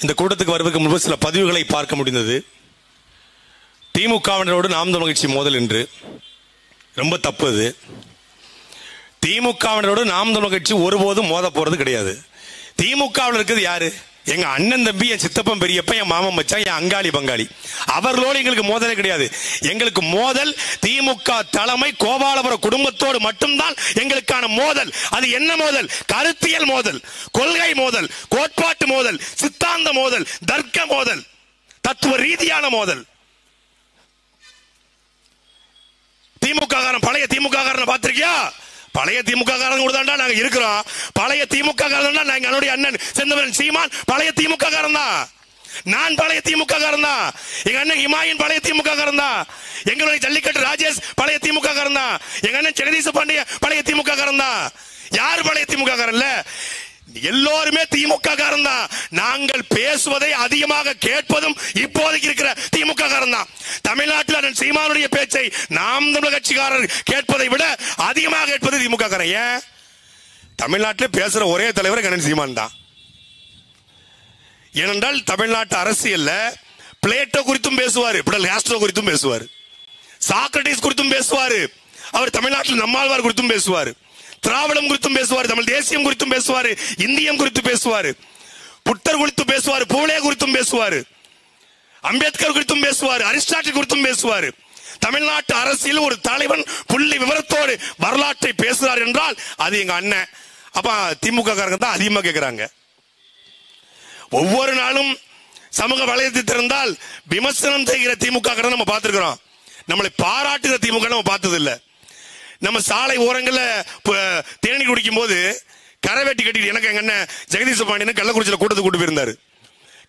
இந்த கூட்டத்துக்கு வருவதற்கு முன்பு சில பதிவுகளை பார்க்க முடிந்தது. திமுகவினரோடு நாம் தமிழர் கட்சி மோதல் என்று. ரொம்ப தப்பு. அது திமுகவினரோடு நாம் தமிழர் கட்சி ஒருபோதும் மோத போறது கிடையாது. திமுகவில் இருக்கிறது யாரு? எங்க அண்ணன் தம்பி, என் சித்தப்பன் பெரியப்பன், என் மாமன் மச்சான், என் அங்காளி பங்காளி. அவர்களோடு எங்களுக்கு மோதலே கிடையாது. எங்களுக்கு மோதல் திமுக தலைமை கோபாலபுரம் குடும்பத்தோடு மட்டும்தான் எங்களுக்கான மோதல். அது என்ன மோதல்? கருத்தியல் மோதல், கொள்கை மோதல், கோட்பாட்டு மோதல், சித்தாந்த மோதல், தர்க்க மோதல், தத்துவ ரீதியான மோதல். திமுக காரன், பழைய திமுக காரனை பார்த்திருக்கியா? பழைய திமுக காரன் கூட தான் நாங்க இருக்கிறோம். பழைய திமுக காரன் தான் நாங்க. என்னுடைய அண்ணன் செந்தமிழன் சீமான் பழைய திமுக காரன் தான். நான் பழைய திமுக காரன் தான். எங்க அண்ணன் இமாயின் பழைய திமுக காரன் தான். எங்களுடைய ஜல்லிக்கட்டு ராஜேஷ் பழைய திமுக காரன் தான். எங்க அண்ணன் ஜெகதீச பாண்டிய பழைய திமுக காரன் தான். யார் பழைய திமுக காரன்ல? எல்லோருமே திமுக காரன் தான். நாங்கள் பேசுவதை அதிகமாக கேட்பதும் இப்போதைக்கு இருக்கிற திமுக காரன் தான். தமிழ்நாட்டில் சீமானுடைய பேச்சை நாம் தமிழர் கட்சிக்காரர் கேட்பதை விட அதிகமாக கேட்பது திமுக காரன். ஏன்? தமிழ்நாட்டில் பேசுற ஒரே தலைவர் கண்ணன் சீமான் தான். ஏனென்றால் தமிழ்நாட்டு அரசியல்ல பிளேட்டோ குறித்தும் பேசுவார், பிடல் காஸ்ட்ரோ குறித்தும் பேசுவார், சாக்ரட்டிஸ் குறித்தும் பேசுவார், அவர் தமிழ்நாட்டில் நம்மாழ்வார் குறித்தும் பேசுவார், திராவிடம் குறித்தும் பேசுவார், தமிழ் தேசியம் குறித்தும் பேசுவார், இந்தியம் குறித்து பேசுவார், புத்தர் குறித்து பேசுவார், பூலே குறித்தும் பேசுவார், அம்பேத்கர் குறித்தும் பேசுவார், அரிஸ்டாட்டில் குறித்தும் பேசுவார். தமிழ்நாட்டு அரசியல் ஒரு தலைவன் புள்ளி விவரத்தோடு வரலாற்றை பேசுகிறார் என்றால் அது எங்க அண்ணன். அப்ப திமுக காரங்க தான் அதிகமா கேட்கிறாங்க. ஒவ்வொரு நாளும் சமூக வலையத்தை திறந்தால் விமர்சனம் செய்கிற திமுக காரங்க நம்ம பார்த்திருக்கிறோம். நம்மளை பாராட்டுகிற திமுக நம்ம பார்த்தது இல்லை. நம்ம சாலை ஓரங்களில் தேநீர் குடிக்கும் போது கரைவேட்டி கட்டிட்டு எனக்கு எங்க அண்ணன் ஜெகதீச பாண்டியன் கள்ளக்குறிச்சியில கூட்டத்துக்கு கூட்டு போயிருந்தாரு.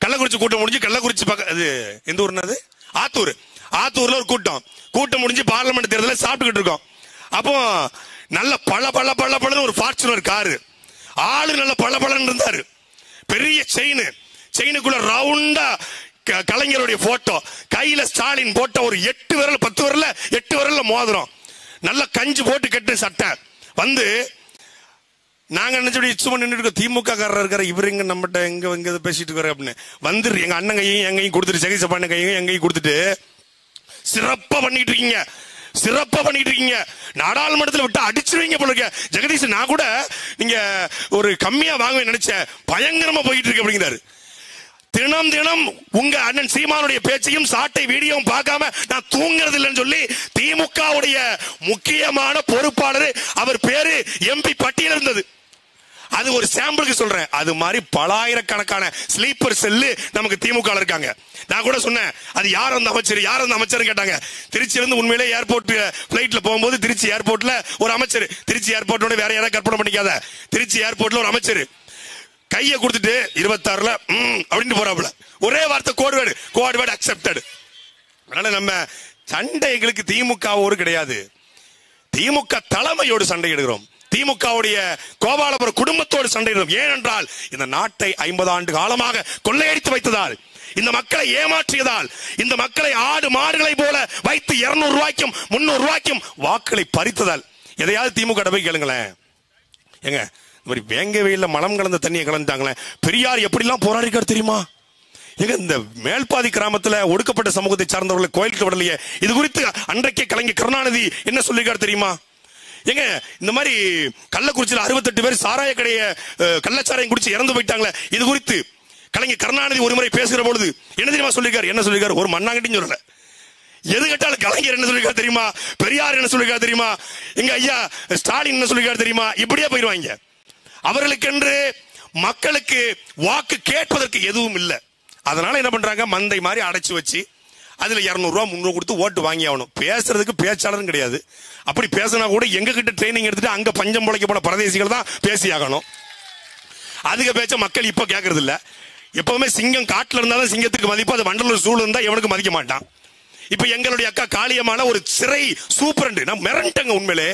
கள்ளக்குறிச்சி கூட்டம் முடிஞ்சு கள்ளக்குறிச்சி பக்கம் அது எந்த ஊர்னது? ஆத்தூர். ஆத்தூர்ல ஒரு கூட்டம் முடிஞ்சு பார்லிமெண்ட் தேர்தலில் சாப்பிட்டுக்கிட்டு இருக்கோம். அப்போ நல்ல பழன்னு ஒரு ஃபார்ச்சுனர் காரு, ஆளு நல்ல பழன்னு இருந்தாரு. பெரிய செயினுக்குள்ள ரவுண்டா கலைஞருடைய போட்டோ, கையில ஸ்டாலின் போட்ட ஒரு 8 விரல் 10 விரல்ல 8 விரல்ல மோதிரம், நல்ல கஞ்சி போட்டு கட்டு சட்டை வந்து நாங்க நினைச்சு சும்மா நின்று திமுக காரர் இருக்கிற இவருங்க நம்மகிட்ட எங்க பேசிட்டு இருக்காரு அப்படின்னு வந்து எங்க அண்ணன் கையும் எங்கையும் கொடுத்துட்டு ஜெகதீச பாண்டியன் கையும் எங்கையும் கொடுத்துட்டு சிறப்பா பண்ணிட்டு இருக்கீங்க, நாடாளுமன்றத்தில் விட்டு அடிச்சிருவீங்க போல இருக்க ஜெகதீஷ். நான் கூட நீங்க ஒரு கம்மியா வாங்குவேன் நினைச்சேன், பயங்கரமா போயிட்டு இருக்கு அப்படிங்கிறாரு. தினம் உங்க அண்ணன் சீமானுடைய பேச்சையும் சாட்டை வீடியோவும் பார்க்காம நான் தூங்குறது இல்லைன்னு சொல்லி திமுகவுடைய முக்கியமான பொறுப்பாளர், அவர் பேரு எம்பி பட்டியல் இருந்தது. அது ஒரு சாம்பிளுக்கு சொல்றேன். அது மாதிரி பலாயிரக்கணக்கான ஸ்லீப்பர் செல்லு நமக்கு திமுக இருக்காங்க. நான் கூட சொன்னேன், அது யார் அந்த அமைச்சர் கேட்டாங்க. திருச்சியிலிருந்து உண்மையிலே ஏர்போர்ட் பிளைட்ல போகும்போது திருச்சி ஏர்போர்ட்ல ஒரு அமைச்சர், திருச்சி ஏர்போர்ட்டோட வேற யாராவது கற்பனை பண்ணிக்காத, திருச்சி ஏர்போர்ட்ல ஒரு அமைச்சர் கையை கொடுத்துட்டு 26ல அப்படின்னு போறாப்புல. ஒரே வார்த்தை கோட் வேர்டு அக்செப்டட். அதனால நம்ம சண்டை எங்களுக்கு திமுகவோடு கிடையாது, திமுக தலைமையோடு சண்டை எடுக்கிறோம், திமுகவுடைய கோபாலபுரம் குடும்பத்தோடு சண்டையிடும். ஏனென்றால் இந்த நாட்டை 50 ஆண்டு காலமாக கொள்ளையடித்து வைத்ததால், இந்த மக்களை ஏமாற்றியதால், இந்த மக்களை ஆடு மாடுகளை போல வைத்து 200 ரூபாய்க்கும் 300 ரூபாய்க்கும் வாக்களை பறித்ததால். எதையாவது திமுக போய் கேளுங்களேன். எங்க இந்த மாதிரி வேங்க வெயில மலம் கலந்த தண்ணியை கலந்துட்டாங்களே, பெரியார் எப்படிலாம் போராடிக்கார் தெரியுமா? எங்க இந்த மேல்பாதி கிராமத்துல ஒடுக்கப்பட்ட சமூகத்தை சார்ந்தவர்களை கோயிலுக்கு விடலையே, இது குறித்து அன்றைக்கே கலைஞர் கருணாநிதி என்ன சொல்லிருக்காரு தெரியுமா? எங்க இந்த மாதிரி கள்ளக்குறிச்சியில் 68 பேர் சாராய கடைய கள்ளச்சாராயம் குடிச்சு இறந்து போயிட்டாங்களே, இது குறித்து கலைஞர் கருணாநிதி ஒரு முறை பேசுகிற பொழுது என்ன தெரியுமா சொல்லிருக்காரு? என்ன சொல்லிருக்காரு? ஒரு மண்ணாங்கட்டின்னு சொல்லல. எது கேட்டாலும் கலைஞர் என்ன சொல்லிருக்காரு தெரியுமா? பெரியார் என்ன சொல்லிருக்காரு தெரியுமா? எங்க ஐயா ஸ்டாலின் என்ன சொல்லிருக்காரு தெரியுமா? இப்படியே போயிருவாங்க. அவர்களுக்கென்று மக்களுக்கு வாக்கு கேட்பதற்கு எதுவும் இல்லை. அதனால என்ன பண்றாங்க, மந்தை மாதிரி அடைச்சு வச்சு அதுல 200 ரூபா 300 கொடுத்து ஓட்டு வாங்கி ஆகணும். பேசுறதுக்கு பேச்சாளரும் கிடையாது. அப்படி பேசினா கூட எங்க கிட்ட ட்ரைனிங் எடுத்துட்டு அங்க பஞ்சம் பொழைக்க போன பரதேசிகள் தான் பேசி ஆகணும். அதுக்கு பேச்ச மக்கள் இப்ப கேட்கறது இல்ல. எப்பவுமே சிங்கம் காட்டுல இருந்தாலும் சிங்கத்துக்கு மதிப்பு, அது வண்டலூர் சூழல் இருந்தா எவனுக்கு மதிக்க மாட்டான். இப்ப எங்களுடைய அக்கா காளியம்மாள ஒரு சிறை சூப்பரண்ட், நான் மிரண்டங்க உண்மையிலே.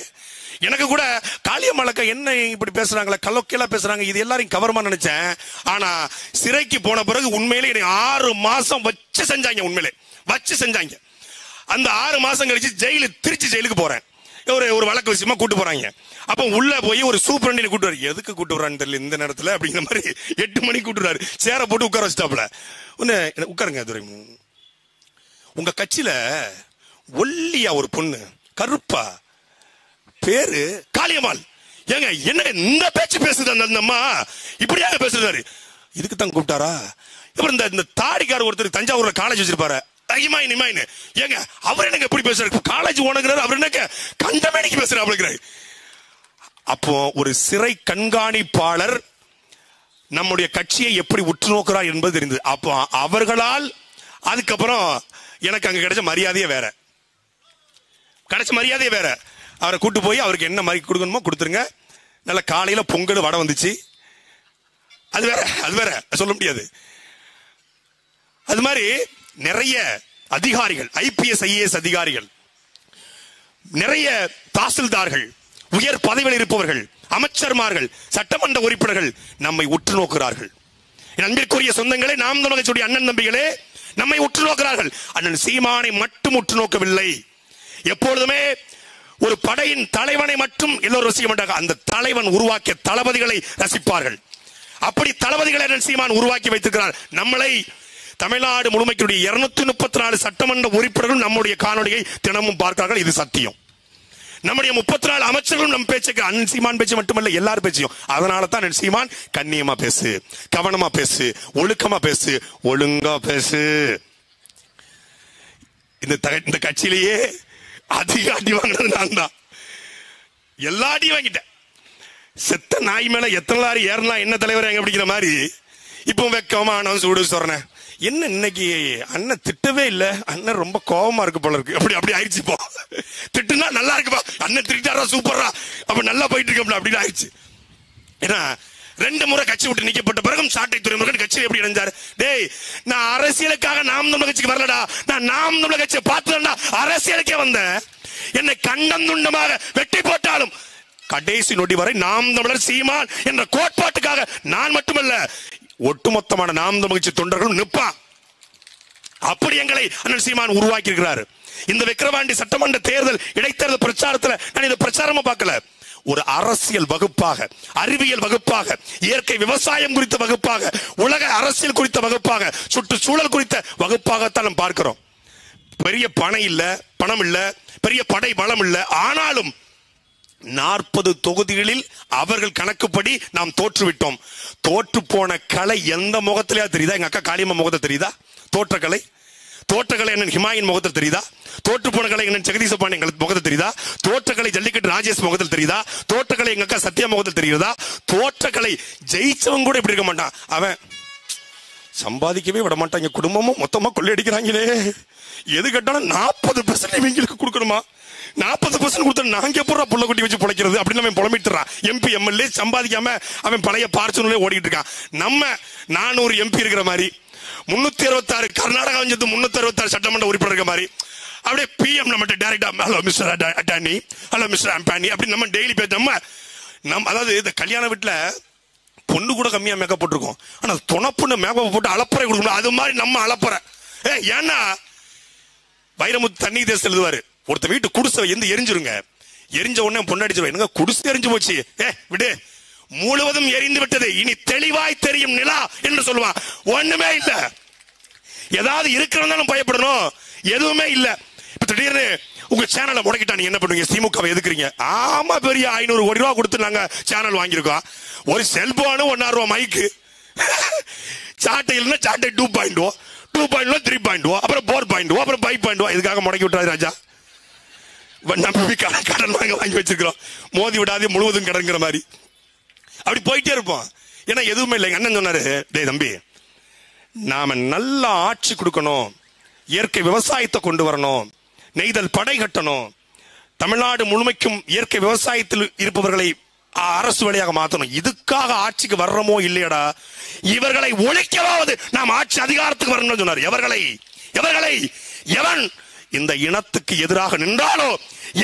எனக்கு கூட காளியம்மாளக்கா என்ன இப்படி பேசுறாங்களே, கலோக்கியலா பேசுறாங்க, இது எல்லாரையும் கவர்மா நினைச்சேன். ஆனா சிறைக்கு போன பிறகு உண்மையிலே 6 மாசம் வச்சு செஞ்சாங்க. உண்மையிலே வச்சு செஞ்சாங்க. அந்த 6 மாசம் கழிச்சு திருச்சி ஜெயிலுக்கு போறேன். ஒரு வழக்கு விஷயமா கூட்டு போறாங்க. அப்ப உள்ள போய் ஒரு சூப்பரண்டினை கூட்டு வர, எதுக்கு கூட்டு வரான்னு தெரியல இந்த நேரத்துல அப்படிங்கிற மாதிரி 8 மணிக்கு கூட்டுறாரு. சேர போட்டு உட்கார வச்சுட்டாப்புல. ஒன்னு உட்காருங்க துரை, உங்க கட்சியில ஒல்லியா ஒரு பொண்ணு கருப்பா பேரு காளியம்மாள், ஏங்க என்ன இந்த பேச்சு பேசுது அந்த அம்மா, இப்படியாக பேசுறாரு. இதுக்கு தான் கூப்பிட்டாரா? அப்புறம் இந்த தாடிக்கார ஒருத்தர் தஞ்சாவூர்ல காலேஜ் வச்சிருப்பாரு, ஏங்க அவர் எனக்கு எப்படி பேசுறாரு, காலேஜ் ஓனங்கிறாரு, அவர் எனக்கு கண்டமேனிக்கு பேசுறாரு. அப்போ ஒரு சிறை கண்காணிப்பாளர் நம்முடைய கட்சியை எப்படி உற்று நோக்கிறார் என்பது தெரிந்தது. அப்போ அவர்களால் அதுக்கப்புறம் எனக்கு அங்க கிடைச்ச மரியாதையே வேற, அவரை கூட்டு போய் அவருக்கு என்ன மாதிரி கொடுக்கணுமோ கொடுத்துருங்க. நல்ல காலையில பொங்கல் வடை வந்துச்சு, அது வேற சொல்ல முடியாது. அது மாதிரி நிறைய அதிகாரிகள், IPS IAS அதிகாரிகள், நிறைய தாசில்தார்கள், உயர் பதவியில் இருப்பவர்கள், அமைச்சர்மார்கள், சட்டமன்ற உறுப்பினர்கள் நம்மை உற்று நோக்குகிறார்கள். அன்பிற்குரிய சொந்தங்களே, நாம் தமிழர் கட்சியுடைய அண்ணன் தம்பிகளே, நம்மை உற்று நோக்கிறார்கள். அண்ணன் சீமானை மட்டும் உற்று நோக்கவில்லை. எப்பொழுதுமே ஒரு படையின் தலைவனை மட்டும் எல்லோரும் ரசிக்க மாட்டாங்க, அந்த தலைவன் உருவாக்கிய தளபதிகளை ரசிப்பார்கள். அப்படி தளபதிகளை அண்ணன் சீமான் உருவாக்கி வைத்திருக்கிறார். நம்மளை தமிழ்நாடு முழுமைக்குரிய 234 சட்டமன்ற உறுப்பினர்கள் நம்முடைய காணொலியை தினமும் பார்க்கிறார்கள். இது சத்தியம். நம்முடைய 34 அமைச்சர்களும் நம் பேச்சுக்கு, அண்ணன் சீமான் பேச்சு மட்டுமல்ல எல்லாரும் பேச்சையும். அதனால தான் அண்ணன் சீமான் கண்ணியமா பேசு, கவனமா பேசு, ஒழுக்கமா பேசு, ஒழுங்கா பேசு. இந்த கட்சியிலேயே அதிக அடி வாங்கினது நான் தான். எல்லா அடி வாங்கிட்டேன். செத்த நாய் மேல எத்தனை லாரி ஏறலாம் என்ன தலைவர் எங்க அப்படிங்கிற மாதிரி. இப்போ வெக்கமா நான் சூடு சொல்றேன். என்ன இன்னைக்கு அண்ணன் திட்டவே இல்ல, அண்ணன் ரொம்ப கோபமா இருக்கு போல இருக்கு, அப்படி ஆயிடுச்சு. இப்போ திட்டுனா நல்லா இருக்குப்பா, அண்ணன் திட்டாரா சூப்பரா, அப்ப நல்லா போயிட்டு இருக்கு அப்படின்னு ஆயிடுச்சு. ஏன்னா 2 முறை கட்சி விட்டு நீக்கப்பட்ட பிறகும் சாட்டை துறைமுருகன் கட்சியில் எப்படி இணைஞ்சாரு? டேய், நான் அரசியலுக்காக நாம் தமிழர் கட்சிக்கு வரலடா, நான் நாம் தமிழர் கட்சியை பார்த்துடா அரசியலுக்கே வந்தேன். என்னை கண்டம் துண்டமாக வெட்டி போட்டாலும் கடைசி நொடி வரை நாம் தமிழர் சீமான் என்ற கோட்பாட்டுக்காக நான் மட்டுமல்ல, ஒட்டுமொத்தமான நாம் தமிழர் கட்சி தொண்டர்களும் நிற்பான். அப்படி எங்களை அண்ணன் சீமான் உருவாக்கி இருக்கிறார். இந்த விக்கிரவாண்டி சட்டமன்ற தேர்தல் இடைத்தேர்தல் பிரச்சாரத்தில் நான் இதை பிரச்சாரமா பார்க்கல, ஒரு அரசியல் வகுப்பாக, அறிவியல் வகுப்பாக, இயற்கை விவசாயம் குறித்த வகுப்பாக, உலக அரசியல் குறித்த வகுப்பாக, சுற்றுச்சூழல் குறித்த வகுப்பாகத்தான் நாம் பார்க்கிறோம். பெரிய பணம் இல்ல, பணம் இல்ல, பெரிய படை பலம் இல்ல, ஆனாலும் 40 தொகுதிகளில் அவர்கள் கணக்குப்படி நாம் தோற்றுவிட்டோம். தோற்று போன கலை எந்த முகத்திலேயா தெரியுதா? எங்க அக்கா காளியம்மா முகத்தை தெரியுதா? தோற்றக்கலை என்ன ஹிமாயின் முகத்தில் தெரியுதா? தோற்று போன கலை என்ன ஜெகதீச பாண்டியன் முகத்தில் தெரியுதா? தோற்றக்கலை ஜல்லிக்கட்டு ராஜேஷ் முகத்தில் தெரியுதா? தோற்றக்கலை எங்க அக்கா சத்யா முகத்தில் தெரியுதா? தோற்றக்கலை ஜெயிச்சவன் கூட இப்படி இருக்க மாட்டான், அவன் சம்பாதிக்கவே விட மாட்டாங்க, குடும்பமும் மொத்தமா கொள்ளையடிக்கிறாங்களே, எது கேட்டாலும் 40% இவங்களுக்கு கொடுக்கணுமா? 40% கொடுத்தா நாங்க எப்பறம் புள்ள குட்டி வச்சு பிழைக்கிறது அப்படின்னு அவன் புலம்பிட்டுறான். MP MLA சம்பாதிக்காம அவன் பழைய பார்ச்சனூர்ல ஓடிட்டு இருக்கான். நம்ம 400 MP இருக்கிற மாதிரி, 366 கர்நாடகா வந்து 366 சட்டமன்ற உறுப்பினர் இருக்க மாதிரி, அப்படியே PM நம்ம டைரக்டா hello mister attorney, hello mister Ambani அப்படின்னு நம்ம டெய்லி பேச நம்ம அதாவது இந்த கல்யாண வீட்டுல பொண்ணு கூட கம்மியா மேக்கப் போட்டிருக்கோம், ஆனா துணப்புன்னு மேக்கப் போட்டு அலப்பறை கொடுக்கணும். அது மாதிரி நம்ம அலப்பறை. ஏன்னா வைரமுத்து தண்ணி தேசம் எழுதுவாரு, ஒருத்த வீட்டு குடிசை எரிஞ்சிருங்க, எரிஞ்ச உடனே பொண்ணடிச்சிருவா, என்னங்க குடிசை எரிஞ்சு போச்சு, விடு முழுவதும் எரிந்து விட்டது, இனி தெளிவாய் தெரியும் நிலா என்று சொல்லுவான். ஒண்ணுமே இல்ல, ஏதாவது இருக்கிறதாலும் பயப்படணும், எதுவுமே இல்ல. இப்ப திடீர்னு உங்க சேனலை முடக்கிட்டா நீங்க என்ன பண்ணுவீங்க? திமுகவை எதுக்குறீங்க? ஆமா, பெரிய 500 கோடி ரூபாய் கொடுத்து நாங்க சேனல் வாங்கியிருக்கோம், ஒரு செல்போனு 1,000 ரூபாய் மைக்கு, சாட்டை இல்லைன்னா சாட்டை 2.0, 2.0 3.0, அப்புறம் 4.0, அப்புறம் 5.0. இதுக்காக முடக்கி விட்டாரு ராஜா. நம்பி கடன் வாங்கி வச்சிருக்கிறோம், மோதி விடாதே முழுவதும் கடன்கிற மாதிரி அப்படி போயிட்டே இருப்போம். ஏன்னா எதுவுமே இல்லை. எங்க அண்ணன் சொன்னாரு, டேய் தம்பி, நாம நல்ல ஆட்சி கொடுக்கணும், இயற்கை விவசாயத்தை கொண்டு வரணும், நெய்தல் படை கட்டணும், தமிழ்நாடு முழுமைக்கும் இயற்கை விவசாயத்தில் இருப்பவர்களை அரசு வழியாக மாற்றணும். இதுக்காக ஆட்சிக்கு வர்றோமோ இல்லையடா, இவர்களை ஒழிக்கவாவது நாம் ஆட்சி அதிகாரத்துக்கு வரணும்னு சொன்னார். எவர்களை எவன் இந்த இனத்துக்கு எதிராக நின்றாலோ,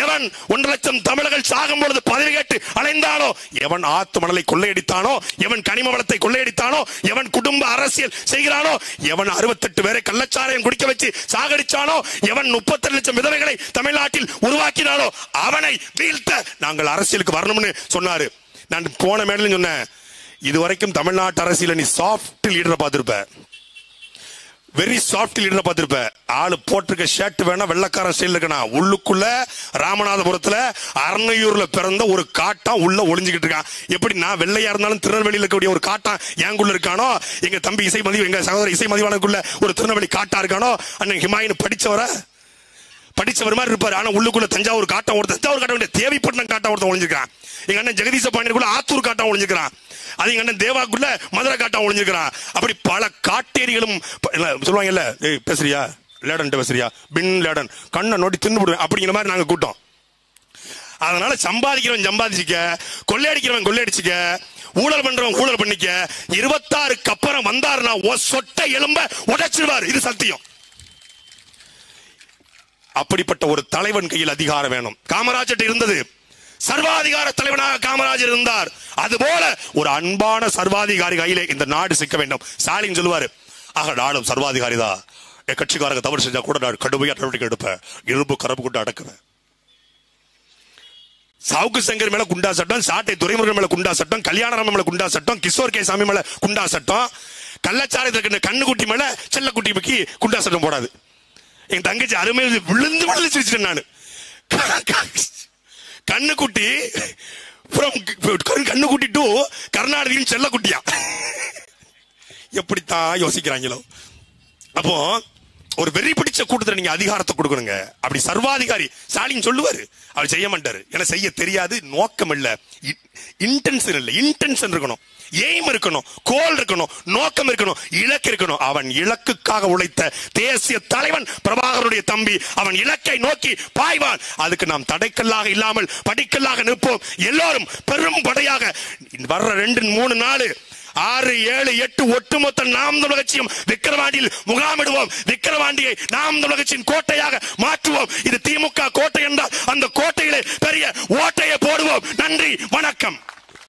எவன் 1 லட்சம் தமிழர்கள் சாகும் பொழுது பதவி கேட்டு அலைந்தானோ, எவன் ஆத்து மணலை கொள்ளையடித்தானோ, எவன் கனிம வளத்தை கொள்ளையடித்தானோ, எவன் குடும்ப அரசியல் செய்கிறானோ, எவன் 68 பேரை கள்ளச்சாராயம் குடிக்க வச்சு சாகடிச்சானோ, எவன் 32 லட்சம் விதவைகளை தமிழ்நாட்டில் உருவாக்கினானோ அவனை வீழ்த்த நாங்கள் அரசியலுக்கு வரணும்னு சொன்னாரு. நான் போன மேடையில் சொன்னேன், இதுவரைக்கும் தமிழ்நாட்டு அரசியல நீ சாஃப்ட் லீடரை பார்த்திருப்ப, வெரி சாஃப்ட் லீடரை பார்த்திருப்ப. ஆளு போட்டிருக்க ஷர்ட் வேணா வெள்ளக்காரன் ஸ்டைல் இருக்கணும், உள்ளுக்குள்ள ராமநாதபுரத்துல அரணையூர்ல பிறந்த ஒரு காட்டான் உள்ள ஒளிஞ்சுக்கிட்டு இருக்கான். எப்படி நான் வெள்ளையா இருந்தாலும் திருநெல்வேலியில் இருக்கக்கூடிய ஒரு காட்டான் எங்குள்ள இருக்கானோ, எங்க தம்பி இசை மதிவு, எங்க சகோதரர் இசை மதிவானுக்குள்ள ஒரு திருநெல்வேலி காட்டா இருக்கானோ, அண்ணன் ஹிமாயின் படிச்சவர் மாதிரி இருப்பாரு. ஆனா உள்ளுக்குள்ள தஞ்சாவூர் காட்டம் ஒருத்தர், தஞ்சாவூர் காட்டம் தேவிப்பட்டினம் காட்டம் ஒருத்தன் ஒளிஞ்சிருக்கான். எங்க அண்ணன் ஜெகதீச பாண்டியனுக்குள்ள ஆத்தூர் காட்டம் ஒளிஞ்சிருக்கான். அது எங்க அண்ணன் தேவாக்குள்ள மதுரை காட்டம் ஒளிஞ்சிருக்கான். அப்படி பல காட்டேரிகளும் சொல்லுவாங்கல்ல, பேசுறியா லேடன் பேசுறியா பின் லேடன் கண்ணை நோட்டி தின்னுடுவேன் அப்படிங்கிற மாதிரி நாங்க கூட்டம். அதனால சம்பாதிக்கிறவன் சம்பாதிச்சுக்க, கொள்ளையடிக்கிறவன் கொள்ளையடிச்சுக்க, ஊழல் பண்றவன் ஊழல் பண்ணிக்க. 26க்கு அப்புறம் வந்தாருன்னா சொட்ட எலும்ப உடைச்சிருவார், இது சத்தியம். அப்படிப்பட்ட ஒரு தலைவன் கையில் அதிகாரம் வேணும். காமராஜர் இருந்தது, சர்வாதிகார தலைவனாக காமராஜர் இருந்தார். அதுபோல ஒரு அன்பான சர்வாதிகாரி கையிலே இந்த நாடு சிக்க வேண்டும். ஸ்டாலின் சொல்லுவாரு, ஆக நானும் சர்வாதிகாரிதான், என் கட்சிக்காரங்க தவறு செஞ்சா கூட நான் கடுமையா நடவடிக்கை எடுப்பேன், இரும்பு கரப்பு கொண்டு அடக்குவேன். சவுக்கு சங்கர் மேல குண்டா சட்டம், சாட்டை துரைமுருகன் மேல குண்டா சட்டம், கல்யாணராமன் மேல குண்டா சட்டம், கிஷோர் கே சாமி மேல குண்டா சட்டம், கள்ளச்சாரத்தில் கண்ணுக்குட்டி மேல செல்லக்குட்டி குண்டா சட்டம் போடாது. என் தங்கச்சி அருமையில் விழுந்து விழுந்துச்சு. நானு கண்ணுக்குட்டி கண்ணுக்குட்டி டு கருணாநிதியின் செல்லக்குட்டியா, எப்படித்தான் யோசிக்கிறாங்களோ. அப்போ ஒரு வெறி பிடிச்ச கூட்டத்தில் நீங்க அதிகாரத்தை கொடுக்கணுங்க. அப்படி சர்வாதிகாரி ஸ்டாலின் சொல்லுவாரு, அவர் செய்ய மாட்டாரு, ஏன்னா செய்ய தெரியாது, நோக்கம் இல்ல, இன்டென்ஷன் இல்ல. இன்டென்ஷன் இருக்கணும், எய்ம் இருக்கணும், கோல் இருக்கணும், நோக்கம் இருக்கணும், இலக்கு இருக்கணும். அவன் இலக்குக்காக உழைத்த தேசிய தலைவன் பிரபாகருடைய தம்பி, அவன் இலக்கை நோக்கி பாய்வான். அதுக்கு நாம் தடைக்கல்லாக இல்லாமல் படிக்கல்லாக நிற்போம். எல்லோரும் பெரும் படையாக வர்ற 2, 3, 4, 6, 7, 8 ஒட்டுமொத்த நாம் தமிழர் கட்சியும் விக்கிரவாண்டியில் முகாமிடுவோம். விக்கிரவாண்டியை நாம் தமிழர் கட்சியின் கோட்டையாக மாற்றுவோம். இது திமுக கோட்டை என்றால் அந்த கோட்டையிலே பெரிய ஓட்டையை போடுவோம். நன்றி, வணக்கம்.